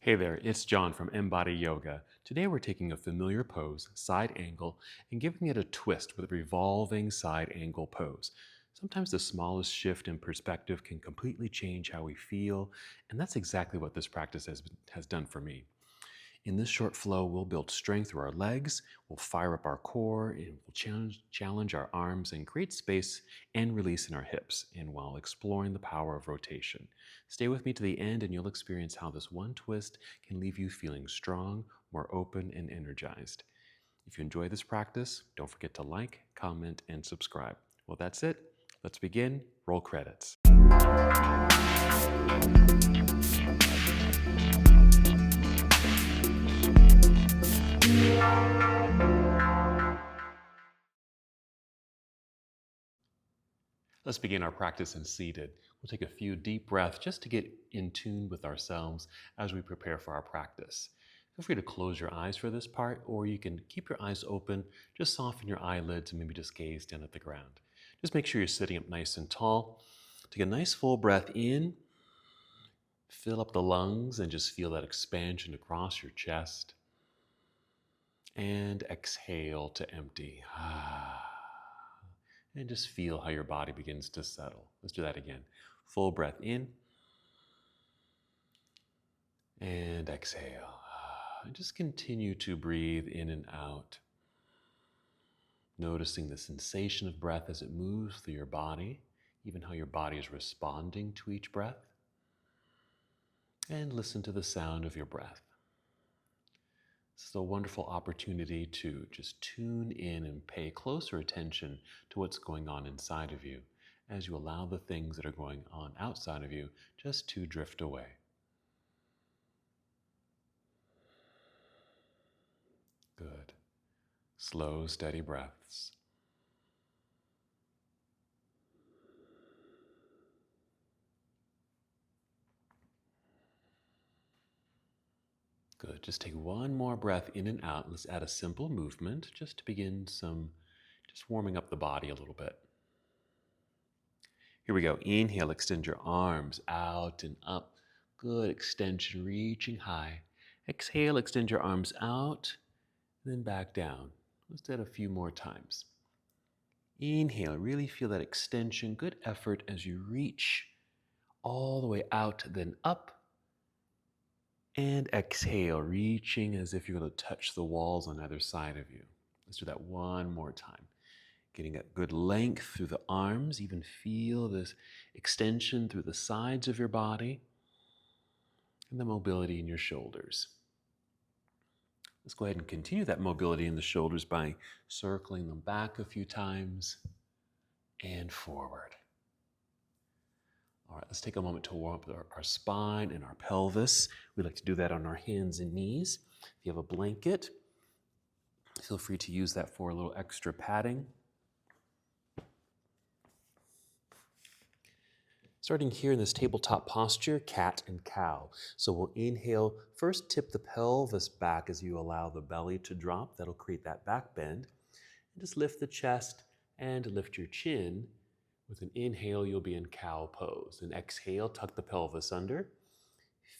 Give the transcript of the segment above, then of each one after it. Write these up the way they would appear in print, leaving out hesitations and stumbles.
Hey there, it's John from MBODY Yoga. Today we're taking a familiar pose, side angle, and giving it a twist with a revolving side angle pose. Sometimes the smallest shift in perspective can completely change how we feel, and that's exactly what this practice has done for me. In this short flow, we'll build strength through our legs, we'll fire up our core, and we'll challenge our arms and create space and release in our hips, and while exploring the power of rotation. Stay with me to the end, and you'll experience how this one twist can leave you feeling strong, more open, and energized. If you enjoy this practice, don't forget to like, comment, and subscribe. Well, that's it. Let's begin. Roll credits. Let's begin our practice in seated. We'll take a few deep breaths just to get in tune with ourselves as we prepare for our practice. Feel free to close your eyes for this part, or you can keep your eyes open, just soften your eyelids and maybe just gaze down at the ground. Just make sure you're sitting up nice and tall. Take a nice full breath in, fill up the lungs and just feel that expansion across your chest. And exhale to empty. And just feel how your body begins to settle. Let's do that again. Full breath in and exhale. And just continue to breathe in and out. Noticing the sensation of breath as it moves through your body, even how your body is responding to each breath. And listen to the sound of your breath. This is a wonderful opportunity to just tune in and pay closer attention to what's going on inside of you as you allow the things that are going on outside of you just to drift away. Good. Slow, steady breaths. Good. Just take one more breath in and out. Let's add a simple movement just to begin just warming up the body a little bit. Here we go. Inhale, extend your arms out and up. Good extension, reaching high. Exhale, extend your arms out, then back down. Let's do that a few more times. Inhale, really feel that extension. Good effort as you reach all the way out, then up. And exhale, reaching as if you're going to touch the walls on either side of you. Let's do that one more time. Getting a good length through the arms, even feel this extension through the sides of your body, and the mobility in your shoulders. Let's go ahead and continue that mobility in the shoulders by circling them back a few times and forward. All right, let's take a moment to warm up our spine and our pelvis. We like to do that on our hands and knees. If you have a blanket, feel free to use that for a little extra padding. Starting here in this tabletop posture, cat and cow. So we'll inhale, first tip the pelvis back as you allow the belly to drop. That'll create that back bend. And just lift the chest and lift your chin. With an inhale, you'll be in cow pose. And exhale, tuck the pelvis under.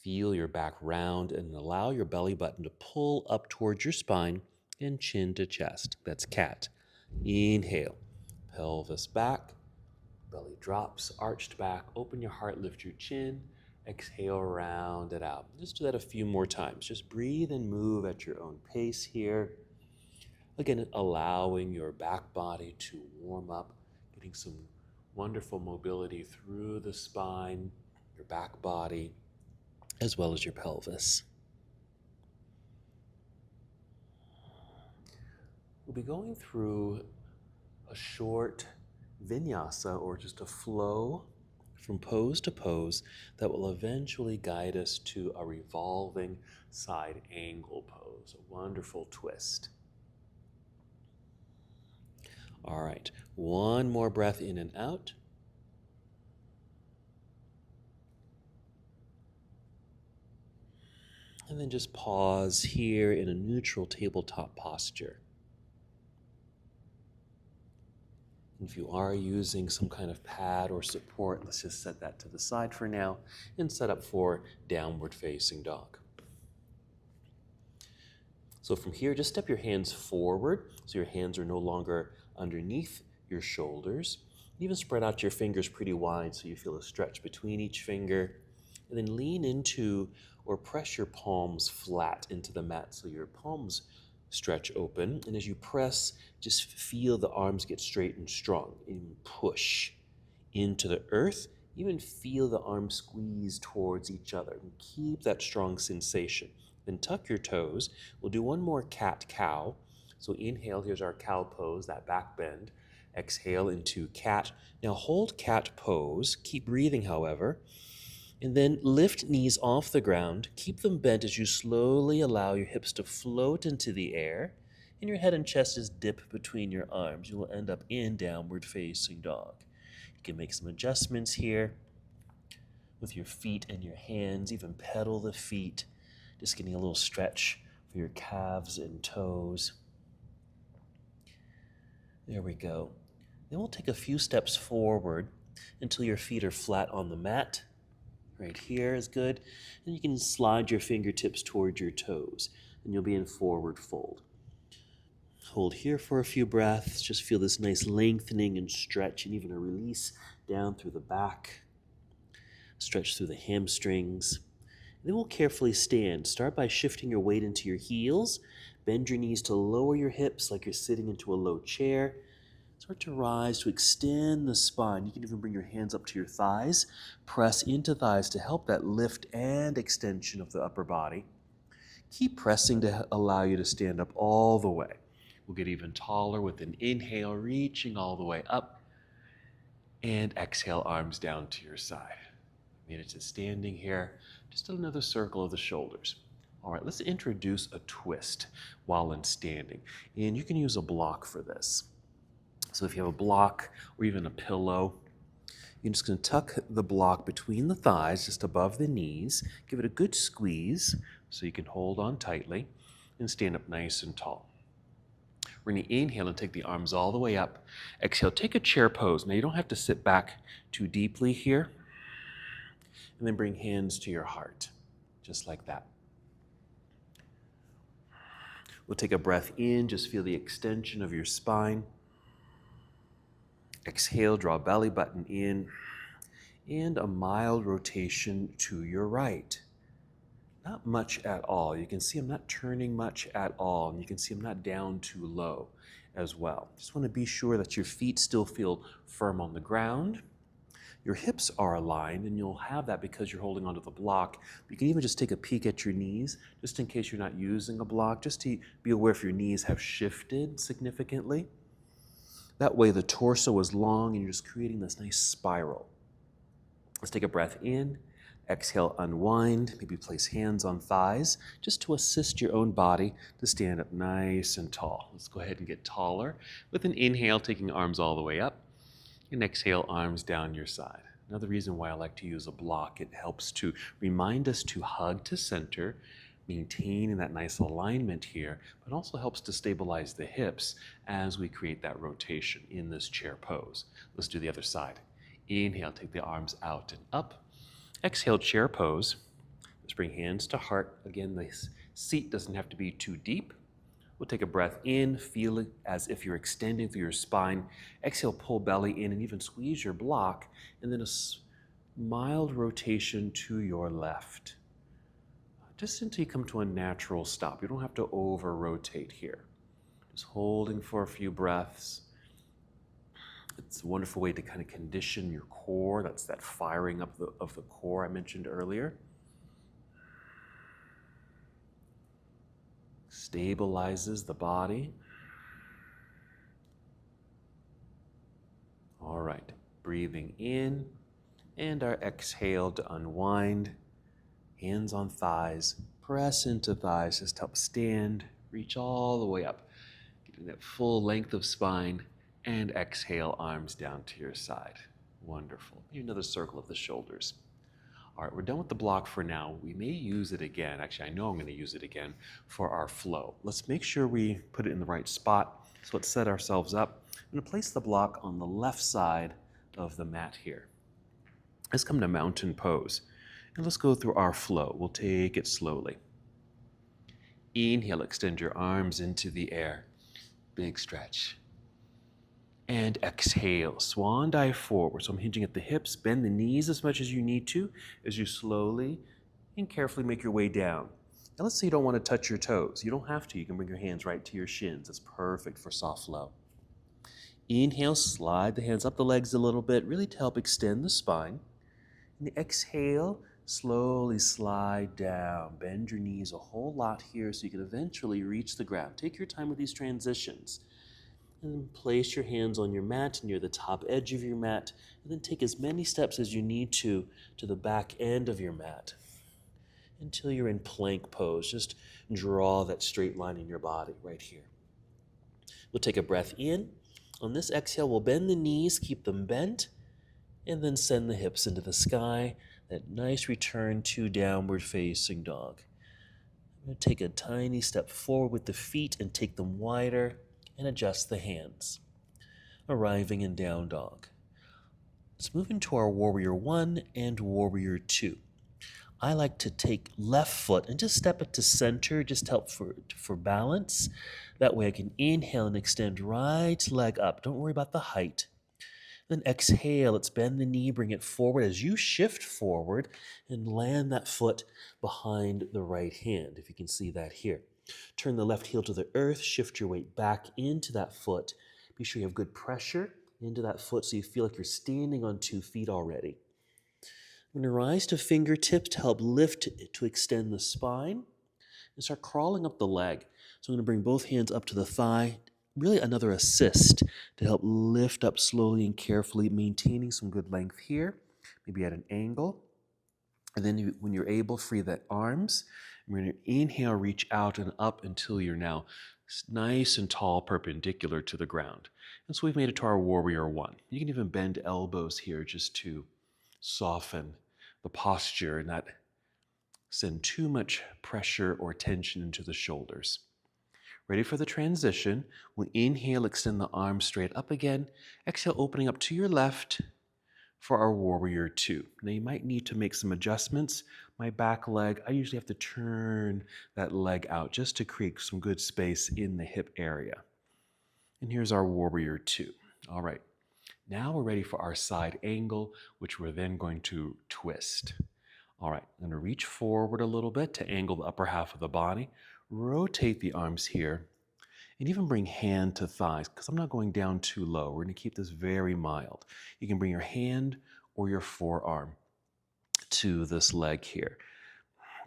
Feel your back round and allow your belly button to pull up towards your spine and chin to chest. That's cat. Inhale, pelvis back, belly drops, arched back. Open your heart, lift your chin. Exhale, round it out. Just do that a few more times. Just breathe and move at your own pace here. Again, allowing your back body to warm up, getting some wonderful mobility through the spine, your back body, as well as your pelvis. We'll be going through a short vinyasa, or just a flow from pose to pose that will eventually guide us to a revolving side angle pose, a wonderful twist. All right, one more breath in and out. And then just pause here in a neutral tabletop posture. If you are using some kind of pad or support, let's just set that to the side for now and set up for downward facing dog. So from here, just step your hands forward so your hands are no longer underneath your shoulders. Even spread out your fingers pretty wide so you feel a stretch between each finger. And then lean into or press your palms flat into the mat so your palms stretch open. And as you press, just feel the arms get straight and strong. And push into the earth. Even feel the arms squeeze towards each other. And keep that strong sensation. Then tuck your toes. We'll do one more cat-cow. So inhale, here's our cow pose, that back bend. Exhale into cat. Now hold cat pose. Keep breathing, however. And then lift knees off the ground. Keep them bent as you slowly allow your hips to float into the air. And your head and chest is dip between your arms. You will end up in downward facing dog. You can make some adjustments here with your feet and your hands. Even pedal the feet. Just getting a little stretch for your calves and toes. There we go. Then we'll take a few steps forward until your feet are flat on the mat. Right here is good. And you can slide your fingertips toward your toes, and you'll be in forward fold. Hold here for a few breaths. Just feel this nice lengthening and stretch, and even a release down through the back. Stretch through the hamstrings. And then we'll carefully stand. Start by shifting your weight into your heels. Bend your knees to lower your hips like you're sitting into a low chair. Start to rise to extend the spine. You can even bring your hands up to your thighs. Press into thighs to help that lift and extension of the upper body. Keep pressing to allow you to stand up all the way. We'll get even taller with an inhale, reaching all the way up. And exhale, arms down to your side. Made it to standing here. Just another circle of the shoulders. All right, let's introduce a twist while in standing. And you can use a block for this. So if you have a block or even a pillow, you're just going to tuck the block between the thighs, just above the knees. Give it a good squeeze so you can hold on tightly and stand up nice and tall. We're going to inhale and take the arms all the way up. Exhale, take a chair pose. Now you don't have to sit back too deeply here. And then bring hands to your heart, just like that. We'll take a breath in, just feel the extension of your spine. Exhale, draw belly button in, and a mild rotation to your right. Not much at all. You can see I'm not turning much at all, and you can see I'm not down too low as well. Just want to be sure that your feet still feel firm on the ground. Your hips are aligned, and you'll have that because you're holding onto the block. You can even just take a peek at your knees, just in case you're not using a block, just to be aware if your knees have shifted significantly. That way the torso is long, and you're just creating this nice spiral. Let's take a breath in. Exhale, unwind. Maybe place hands on thighs, just to assist your own body to stand up nice and tall. Let's go ahead and get taller with an inhale, taking arms all the way up. And exhale, arms down your side. Another reason why I like to use a block, it helps to remind us to hug to center, maintain in that nice alignment here, but also helps to stabilize the hips as we create that rotation in this chair pose. Let's do the other side. Inhale, take the arms out and up. Exhale, chair pose. Let's bring hands to heart. Again, the seat doesn't have to be too deep. We'll take a breath in, feel it as if you're extending through your spine. Exhale, pull belly in and even squeeze your block, and then a mild rotation to your left. Just until you come to a natural stop. You don't have to over-rotate here. Just holding for a few breaths. It's a wonderful way to kind of condition your core. That's that firing up of the core I mentioned earlier. Stabilizes the body. All right, breathing in, and our exhale to unwind. Hands on thighs, press into thighs, just help stand, reach all the way up. Getting that full length of spine, and exhale, arms down to your side. Wonderful. Maybe another circle of the shoulders. All right, we're done with the block for now. We may use it again. Actually, I know I'm going to use it again for our flow. Let's make sure we put it in the right spot. So let's set ourselves up. I'm going to place the block on the left side of the mat here. Let's come to mountain pose. And let's go through our flow. We'll take it slowly. Inhale, extend your arms into the air. Big stretch. And exhale, swan dive forward. So I'm hinging at the hips. Bend the knees as much as you need to as you slowly and carefully make your way down. Now let's say you don't want to touch your toes. You don't have to. You can bring your hands right to your shins. It's perfect for soft flow. Inhale, slide the hands up the legs a little bit, really to help extend the spine. And exhale, slowly slide down. Bend your knees a whole lot here so you can eventually reach the ground. Take your time with these transitions. And then place your hands on your mat near the top edge of your mat. And then take as many steps as you need to the back end of your mat until you're in plank pose. Just draw that straight line in your body right here. We'll take a breath in. On this exhale, we'll bend the knees, keep them bent, and then send the hips into the sky. That nice return to downward facing dog. I'm going to take a tiny step forward with the feet and take them wider and adjust the hands. Arriving in down dog. Let's move into our warrior 1 and warrior 2. I like to take left foot and just step it to center, just to help for balance. That way I can inhale and extend right leg up. Don't worry about the height. Then exhale, let's bend the knee, bring it forward as you shift forward and land that foot behind the right hand, if you can see that here. Turn the left heel to the earth, shift your weight back into that foot. Be sure you have good pressure into that foot so you feel like you're standing on 2 feet already. I'm going to rise to fingertips to help lift to extend the spine and start crawling up the leg. So I'm going to bring both hands up to the thigh, really another assist to help lift up slowly and carefully, maintaining some good length here, maybe at an angle. And then when you're able, free the arms. We're going to inhale, reach out and up until you're now nice and tall, perpendicular to the ground. And so we've made it to our warrior 1. You can even bend elbows here just to soften the posture and not send too much pressure or tension into the shoulders. Ready for the transition. We'll inhale, extend the arms straight up again. Exhale, opening up to your left for our warrior 2. Now you might need to make some adjustments. My back leg, I usually have to turn that leg out just to create some good space in the hip area. And here's our warrior 2. All right. Now we're ready for our side angle, which we're then going to twist. All right, I'm going to reach forward a little bit to angle the upper half of the body. Rotate the arms here, and even bring hand to thighs, because I'm not going down too low. We're going to keep this very mild. You can bring your hand or your forearm to this leg here.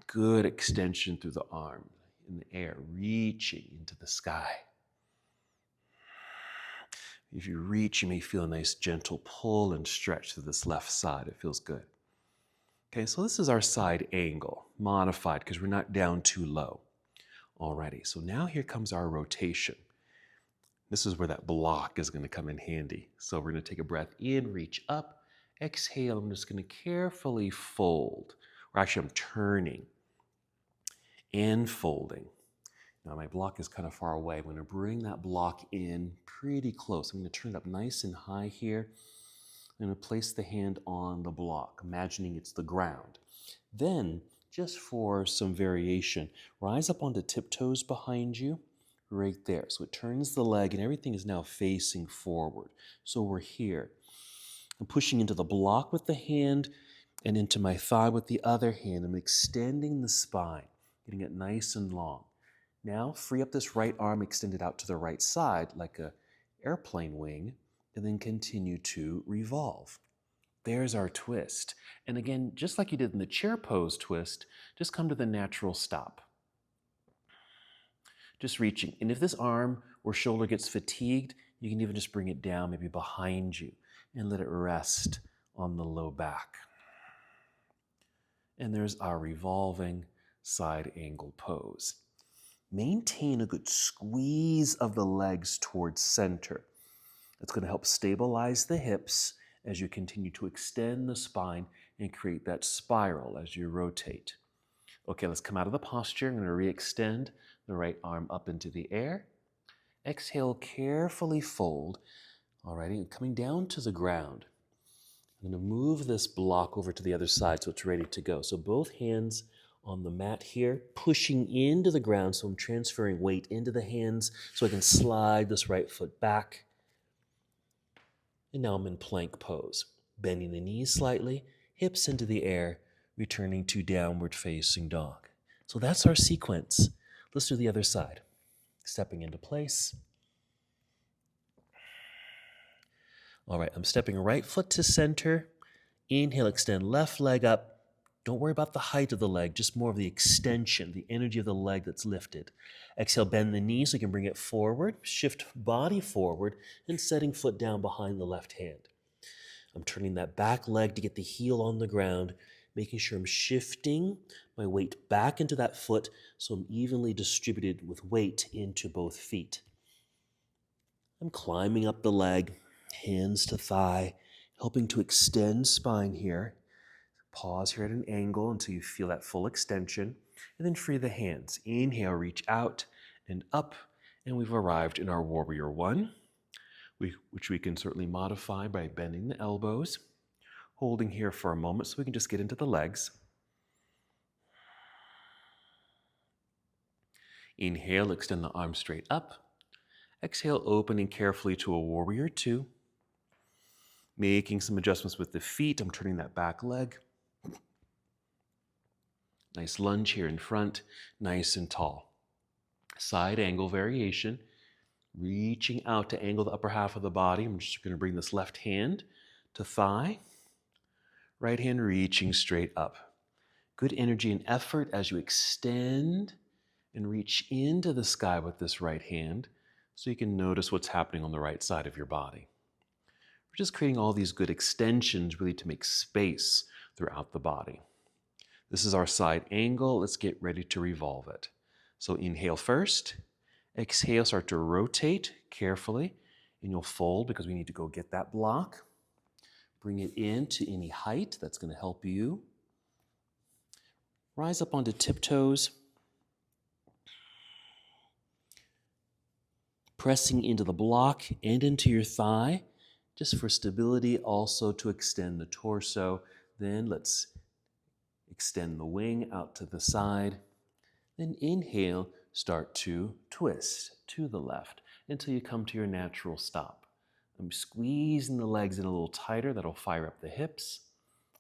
Good extension through the arm in the air, reaching into the sky. If you reach, you may feel a nice gentle pull and stretch to this left side. It feels good. Okay, so this is our side angle, modified because we're not down too low. Alrighty, so now here comes our rotation. This is where that block is going to come in handy. So we're going to take a breath in, reach up, exhale. I'm just going to carefully fold. Or actually, I'm turning and folding. Now my block is kind of far away. I'm going to bring that block in pretty close. I'm going to turn it up nice and high here. I'm going to place the hand on the block, imagining it's the ground. Then, just for some variation, rise up onto tiptoes behind you, right there. So it turns the leg and everything is now facing forward. So we're here. I'm pushing into the block with the hand and into my thigh with the other hand. I'm extending the spine, getting it nice and long. Now, free up this right arm, extend it out to the right side like an airplane wing, and then continue to revolve. There's our twist. And again, just like you did in the chair pose twist, just come to the natural stop. Just reaching. And if this arm or shoulder gets fatigued, you can even just bring it down, maybe behind you, and let it rest on the low back. And there's our revolving side angle pose. Maintain a good squeeze of the legs towards center. That's going to help stabilize the hips as you continue to extend the spine and create that spiral as you rotate. Okay, let's come out of the posture. I'm going to re-extend the right arm up into the air. Exhale, carefully fold. Alrighty, and coming down to the ground. I'm going to move this block over to the other side so it's ready to go. So both hands on the mat here, pushing into the ground, so I'm transferring weight into the hands so I can slide this right foot back. And now I'm in plank pose, bending the knees slightly, hips into the air, returning to downward facing dog. So that's our sequence. Let's do the other side. Stepping into place. All right, I'm stepping right foot to center. Inhale, extend left leg up. Don't worry about the height of the leg, just more of the extension, the energy of the leg that's lifted. Exhale, bend the knees so you can bring it forward. Shift body forward and setting foot down behind the left hand. I'm turning that back leg to get the heel on the ground, making sure I'm shifting my weight back into that foot so I'm evenly distributed with weight into both feet. I'm climbing up the leg, hands to thigh, helping to extend spine here. Pause here at an angle until you feel that full extension, and then free the hands. Inhale, reach out and up, and we've arrived in our Warrior One, which we can certainly modify by bending the elbows, holding here for a moment so we can just get into the legs. Inhale, extend the arms straight up. Exhale, opening carefully to a Warrior Two. Making some adjustments with the feet. I'm turning that back leg. Nice lunge here in front, nice and tall. Side angle variation, reaching out to angle the upper half of the body. I'm just going to bring this left hand to thigh, right hand reaching straight up. Good energy and effort as you extend and reach into the sky with this right hand so you can notice what's happening on the right side of your body. We're just creating all these good extensions really to make space throughout the body. This is our side angle. Let's get ready to revolve it. So inhale first. Exhale, start to rotate carefully. And you'll fold because we need to go get that block. Bring it into any height. That's going to help you. Rise up onto tiptoes. Pressing into the block and into your thigh. Just for stability, also to extend the torso. Then let's extend the wing out to the side. Then inhale, start to twist to the left until you come to your natural stop. I'm squeezing the legs in a little tighter. That'll fire up the hips.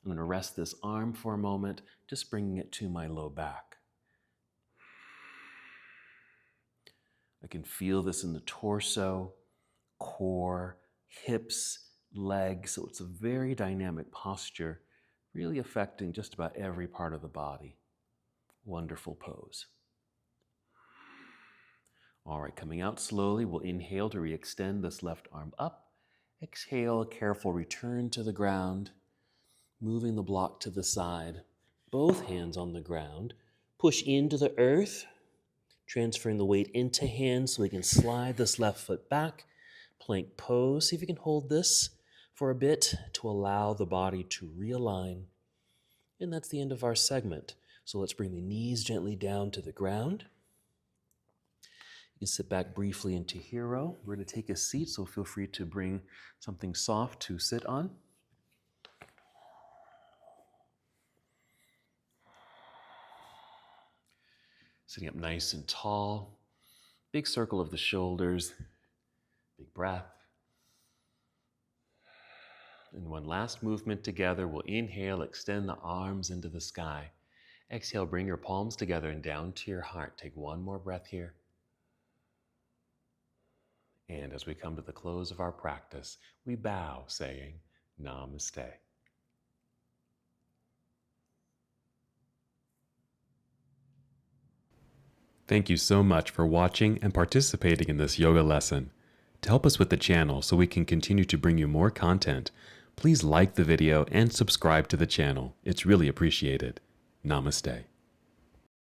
I'm going to rest this arm for a moment, just bringing it to my low back. I can feel this in the torso, core, hips, legs. So it's a very dynamic posture, really affecting just about every part of the body. Wonderful pose. All right, coming out slowly, we'll inhale to re-extend this left arm up. Exhale, a careful return to the ground, moving the block to the side, both hands on the ground. Push into the earth, transferring the weight into hands so we can slide this left foot back. Plank pose. See if you can hold this for a bit to allow the body to realign. And that's the end of our segment. So let's bring the knees gently down to the ground. You can sit back briefly into hero. We're going to take a seat, so feel free to bring something soft to sit on. Sitting up nice and tall. Big circle of the shoulders. Big breath. And one last movement together. We'll inhale, extend the arms into the sky. Exhale, bring your palms together and down to your heart. Take one more breath here. And as we come to the close of our practice, we bow, saying, Namaste. Thank you so much for watching and participating in this yoga lesson. To help us with the channel so we can continue to bring you more content, please like the video and subscribe to the channel. It's really appreciated. Namaste.